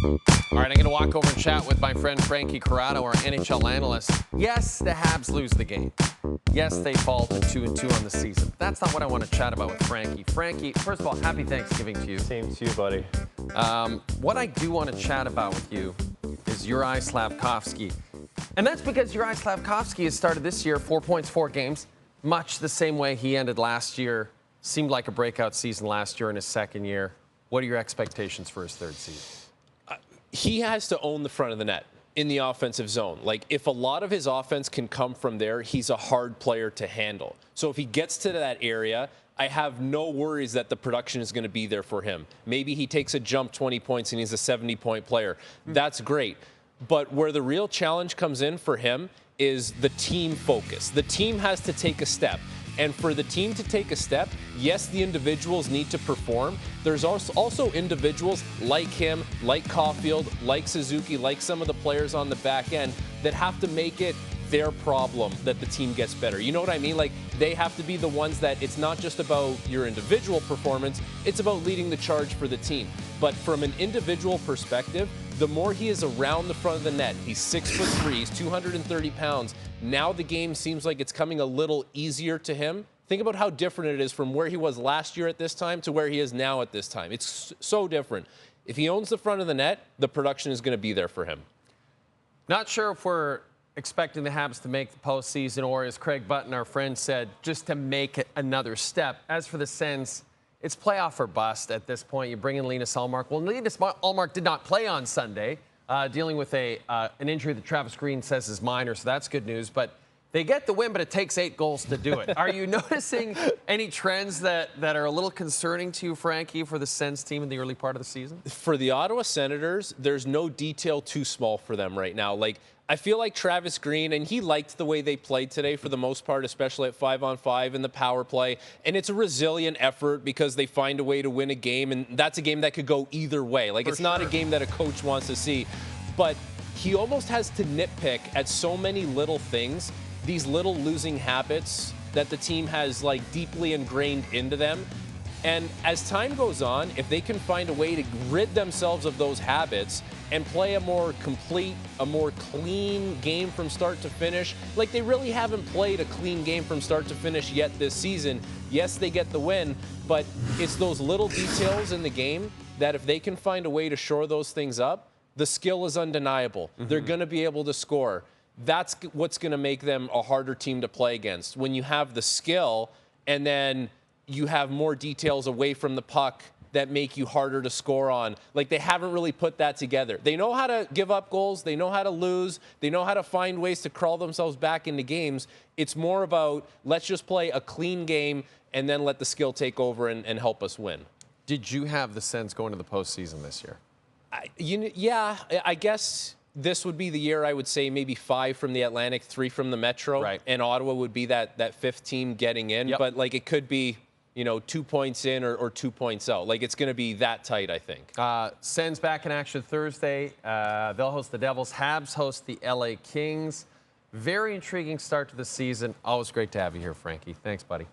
All right, I'm going to walk over and chat with my friend Frankie Corrado, our NHL analyst. Yes, the Habs lose the game. Yes, they fall to 2-2 on the season. That's not what I want to chat about with Frankie. Frankie, first of all, happy Thanksgiving to you. Same to you, buddy. What I do want to chat about with you is Juraj Slafkovský. And that's because Juraj Slafkovský has started this year 4 points, 4 games, much the same way he ended last year. Seemed like a breakout season last year in his second year. What are your expectations for his third season? He has to own the front of the net in the offensive zone. Like, if a lot of his offense can come from there, he's a hard player to handle. So if he gets to that area, I have no worries that the production is going to be there for him. Maybe he takes a jump 20 points and he's a 70-point player. That's great. But where the real challenge comes in for him is the team focus. The team has to take a step. And for the team to take a step, yes, the individuals need to perform. There's also individuals like him, like Caulfield, like Suzuki, like some of the players on the back end that have to make it their problem that the team gets better. You know what I mean? Like, they have to be the ones that it's not just about your individual performance, it's about leading the charge for the team. But from an individual perspective, the more he is around the front of the net, he's 6'3", he's 230 pounds. Now the game seems like it's coming a little easier to him. Think about how different it is from where he was last year at this time to where he is now at this time. It's so different. If he owns the front of the net, the production is going to be there for him. Not sure if we're expecting the Habs to make the postseason, or as Craig Button, our friend, said, just to make it another step. As for the Sens, it's playoff or bust at this point. You bring in Linus Ullmark. Well, Linus Ullmark did not play on Sunday, dealing with an injury that Travis Green says is minor, so that's good news. But they get the win, but it takes 8 goals to do it. Are you noticing any trends that are a little concerning to you, Frankie, for the Sens team in the early part of the season? For the Ottawa Senators, there's no detail too small for them right now. Like, I feel like Travis Green, and he liked the way they played today for the most part, especially at 5-on-5 in the power play. And it's a resilient effort because they find a way to win a game, and that's a game that could go either way. Like, it's not a game that a coach wants to see. But he almost has to nitpick at so many little things, these little losing habits that the team has, like, deeply ingrained into them. And as time goes on, if they can find a way to rid themselves of those habits and play a more complete, a more clean game from start to finish, like, they really haven't played a clean game from start to finish yet this season. Yes, they get the win, but it's those little details in the game that if they can find a way to shore those things up, the skill is undeniable. They're going to be able to score. That's what's going to make them a harder team to play against. When you have the skill and then you have more details away from the puck that make you harder to score on. Like, they haven't really put that together. They know how to give up goals. They know how to lose. They know how to find ways to crawl themselves back into games. It's more about, let's just play a clean game and then let the skill take over and help us win. Did you have the Sens going to the postseason this year? Yeah, I guess this would be the year I would say maybe 5 from the Atlantic, 3 from the Metro. Right. And Ottawa would be that 5th team getting in. Yep. But, like, it could be, 2 points in or 2 points out. Like, it's going to be that tight, I think. Sens back in action Thursday. They'll host the Devils. Habs host the LA Kings. Very intriguing start to the season. Always great to have you here, Frankie. Thanks, buddy.